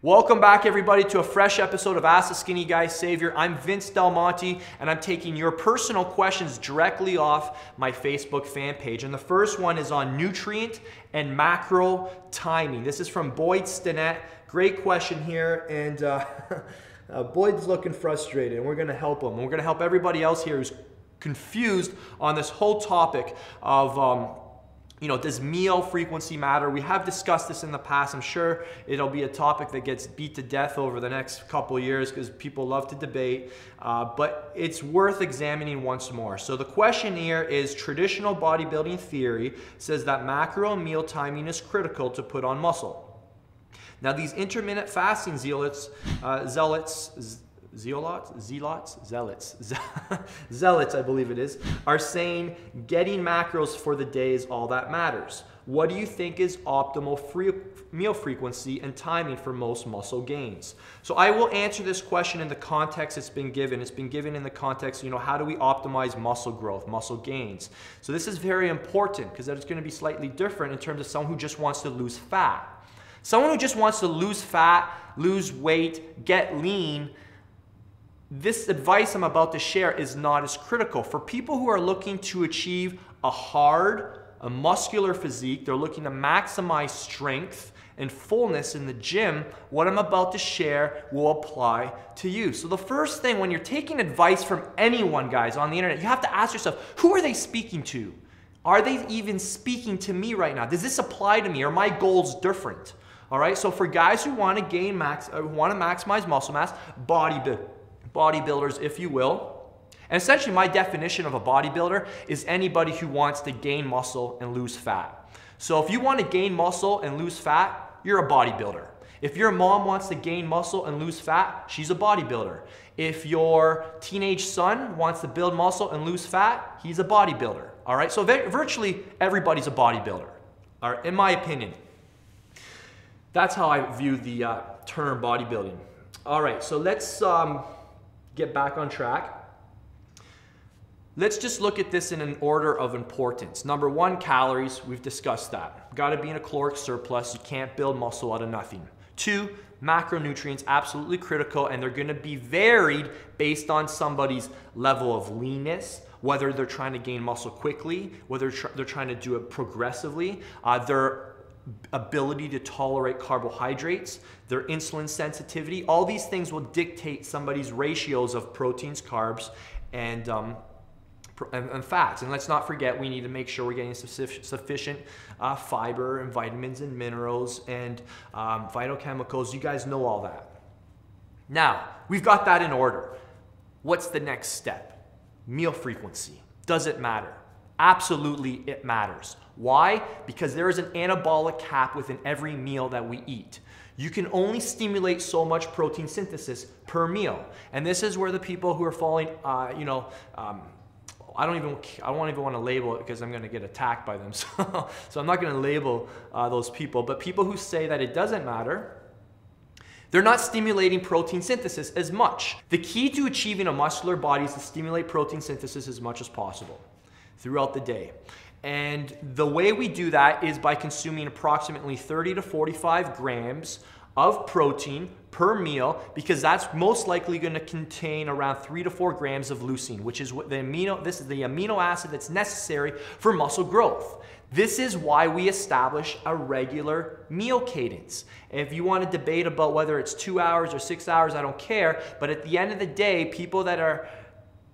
Welcome back, everybody, to a fresh episode of Ask the Skinny Guy Savior. I'm Vince Del Monte, and I'm taking your personal questions directly off my Facebook fan page. And the first one is on nutrient and macro timing. This is from Boyd Stinnett. Great question here, and Boyd's looking frustrated, and we're going to help him. We're going to help everybody else here who's confused on this whole topic of does meal frequency matter? We have discussed this in the past. I'm sure it'll be a topic that gets beat to death over the next couple of years because people love to debate, but it's worth examining once more. So the question here is, traditional bodybuilding theory says that macro and meal timing is critical to put on muscle. Now these intermittent fasting zealots, zealots, I believe it is, are saying getting macros for the day is all that matters. What do you think is optimal meal frequency and timing for most muscle gains? So I will answer this question in the context it's been given. It's been given in the context, how do we optimize muscle growth, muscle gains? So this is very important because it's going to be slightly different in terms of someone who just wants to lose fat. Someone who just wants to lose fat, lose weight, get lean, this advice I'm about to share is not as critical. For people who are looking to achieve a muscular physique, they're looking to maximize strength and fullness in the gym, what I'm about to share will apply to you. So the first thing, when you're taking advice from anyone, guys, on the internet, you have to ask yourself, who are they speaking to? Are they even speaking to me right now? Does this apply to me? Are my goals different? All right, so for guys who want to maximize muscle mass, bodybuilders, if you will. And essentially my definition of a bodybuilder is anybody who wants to gain muscle and lose fat. So if you want to gain muscle and lose fat, you're a bodybuilder. If your mom wants to gain muscle and lose fat, she's a bodybuilder. If your teenage son wants to build muscle and lose fat, he's a bodybuilder. All right, so virtually everybody's a bodybuilder, all right, in my opinion. That's how I view the term bodybuilding. All right, so let's get back on track. Let's just look at this in an order of importance. Number one, calories. We've discussed that. Got to be in a caloric surplus. You can't build muscle out of nothing. Two, macronutrients, absolutely critical, and they're going to be varied based on somebody's level of leanness, whether they're trying to gain muscle quickly, whether they're trying to do it progressively, their ability to tolerate carbohydrates, their insulin sensitivity. All these things will dictate somebody's ratios of proteins, carbs, and fats. And let's not forget, we need to make sure we're getting sufficient fiber and vitamins and minerals and phytochemicals. You guys know all that. Now, we've got that in order. What's the next step? Meal frequency. Does it matter? Absolutely, it matters. Why? Because there is an anabolic cap within every meal that we eat. You can only stimulate so much protein synthesis per meal. And this is where the people who are falling, I don't even want to label it because I'm going to get attacked by them. So I'm not going to label those people. But people who say that it doesn't matter, they're not stimulating protein synthesis as much. The key to achieving a muscular body is to stimulate protein synthesis as much as possible throughout the day. And the way we do that is by consuming approximately 30 to 45 grams of protein per meal, because that's most likely going to contain around 3 to 4 grams of leucine, which is what this is the amino acid that's necessary for muscle growth. This is why we establish a regular meal cadence. If you want to debate about whether it's 2 hours or 6 hours, I don't care. But at the end of the day, people that are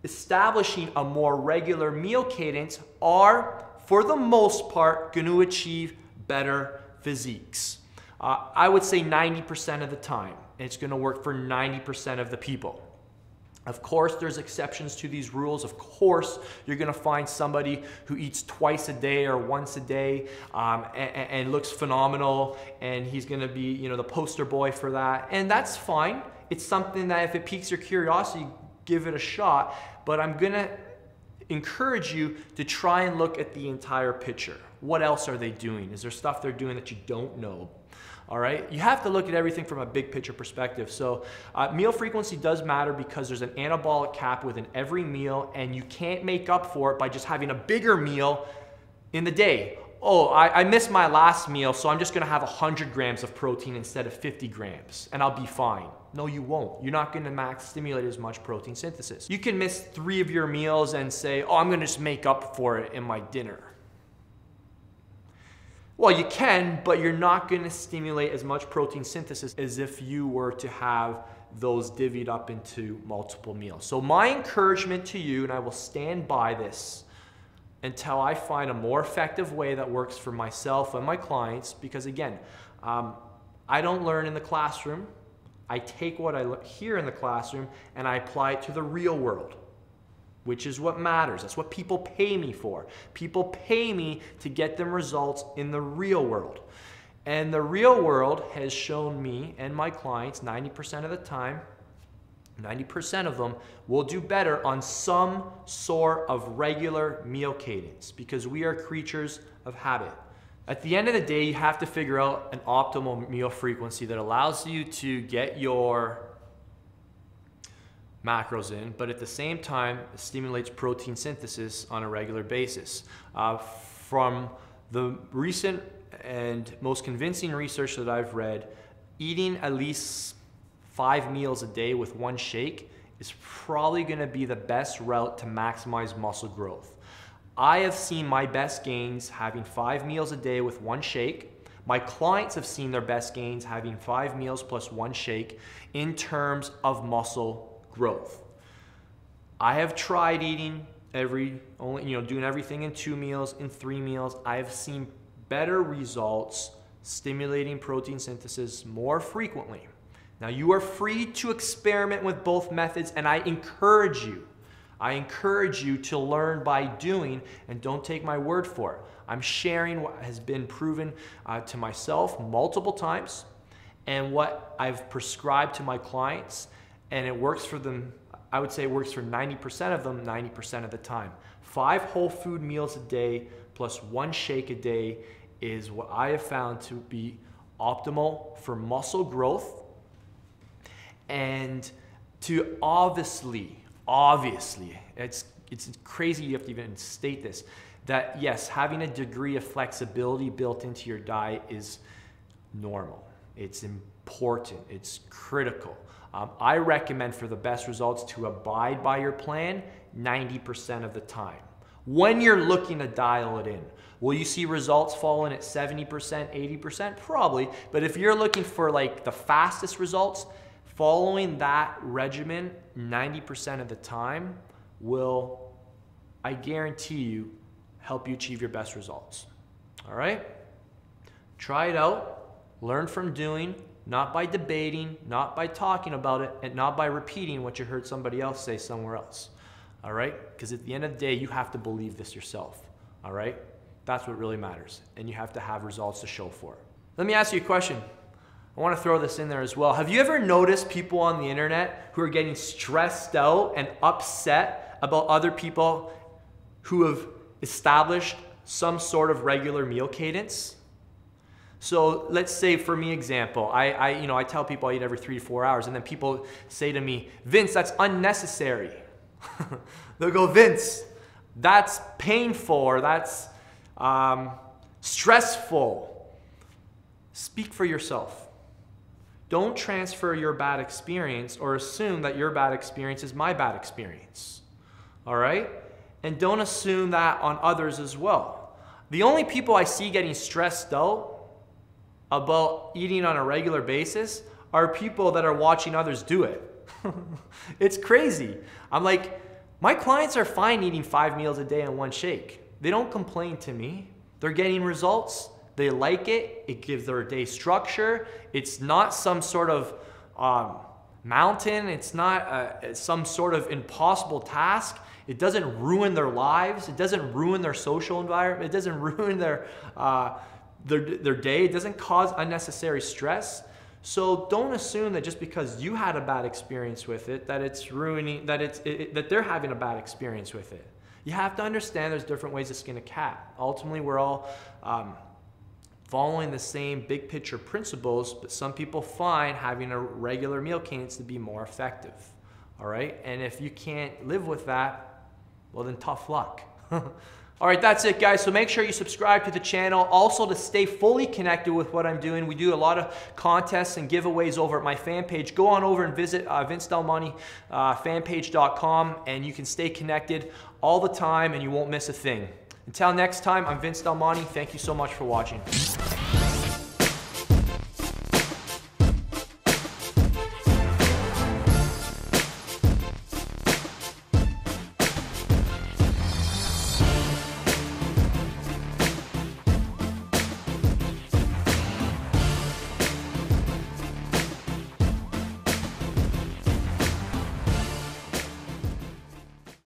establishing a more regular meal cadence are, for the most part, going to achieve better physiques. I would say 90% of the time. It's going to work for 90% of the people. Of course, there's exceptions to these rules. Of course, you're going to find somebody who eats twice a day or once a day and looks phenomenal, and he's going to be, the poster boy for that. And that's fine. It's something that if it piques your curiosity, give it a shot. But I'm going to encourage you to try and look at the entire picture. What else are they doing? Is there stuff they're doing that you don't know? All right, you have to look at everything from a big picture perspective. So meal frequency does matter because there's an anabolic cap within every meal, and you can't make up for it by just having a bigger meal in the day. oh, I missed my last meal, so I'm just gonna have 100 grams of protein instead of 50 grams, and I'll be fine. No, you won't. You're not gonna stimulate as much protein synthesis. You can miss 3 of your meals and say, oh, I'm gonna just make up for it in my dinner. Well, you can, but you're not gonna stimulate as much protein synthesis as if you were to have those divvied up into multiple meals. So my encouragement to you, and I will stand by this until I find a more effective way that works for myself and my clients, because again, I don't learn in the classroom. I take what I hear in the classroom and I apply it to the real world, which is what matters. That's what people pay me for. People pay me to get them results in the real world. And the real world has shown me and my clients 90% of the time, 90% of them will do better on some sort of regular meal cadence, because we are creatures of habit. At the end of the day, you have to figure out an optimal meal frequency that allows you to get your macros in, but at the same time stimulates protein synthesis on a regular basis. From the recent and most convincing research that I've read, eating at least 5 meals a day with 1 shake is probably going to be the best route to maximize muscle growth. I have seen my best gains having 5 meals a day with 1 shake. My clients have seen their best gains having 5 meals plus 1 shake in terms of muscle growth. I have tried eating doing everything in 2 meals, in 3 meals. I have seen better results stimulating protein synthesis more frequently. Now, you are free to experiment with both methods, and I encourage you to learn by doing, and don't take my word for it. I'm sharing what has been proven to myself multiple times and what I've prescribed to my clients, and it works for them. I would say it works for 90% of them 90% of the time. 5 whole food meals a day plus 1 shake a day is what I have found to be optimal for muscle growth, and to obviously, it's crazy you have to even state this, that yes, having a degree of flexibility built into your diet is normal. It's important, it's critical. I recommend for the best results to abide by your plan 90% of the time. When you're looking to dial it in, will you see results falling at 70%, 80%? Probably, but if you're looking for like the fastest results, following that regimen 90% of the time will, I guarantee you, help you achieve your best results. All right? Try it out. Learn from doing, not by debating, not by talking about it, and not by repeating what you heard somebody else say somewhere else. All right? Because at the end of the day, you have to believe this yourself. All right? That's what really matters. And you have to have results to show for it. Let me ask you a question. I want to throw this in there as well. Have you ever noticed people on the internet who are getting stressed out and upset about other people who have established some sort of regular meal cadence? So let's say, for me, example, I tell people I eat every 3 to 4 hours, and then people say to me, Vince, that's unnecessary. They'll go, Vince, that's painful, or that's stressful. Speak for yourself. Don't transfer your bad experience or assume that your bad experience is my bad experience. All right? And don't assume that on others as well. The only people I see getting stressed out about eating on a regular basis are people that are watching others do it. It's crazy. I'm like, my clients are fine eating 5 meals a day and 1 shake. They don't complain to me. They're getting results. They like it. It gives their day structure. It's not some sort of mountain. It's not some sort of impossible task. It doesn't ruin their lives. It doesn't ruin their social environment. It doesn't ruin their day. It doesn't cause unnecessary stress. So don't assume that just because you had a bad experience with it, that it's ruining, that they're having a bad experience with it. You have to understand there's different ways to skin a cat. Ultimately, we're all following the same big picture principles, but some people find having a regular meal cadence to be more effective. All right? And if you can't live with that, well then tough luck. All right, that's it, guys. So make sure you subscribe to the channel. Also, to stay fully connected with what I'm doing, we do a lot of contests and giveaways over at my fan page. Go on over and visit vincedelmonte fanpage.com, and you can stay connected all the time and you won't miss a thing. Until next time, I'm Vince Del Monte. Thank you so much for watching.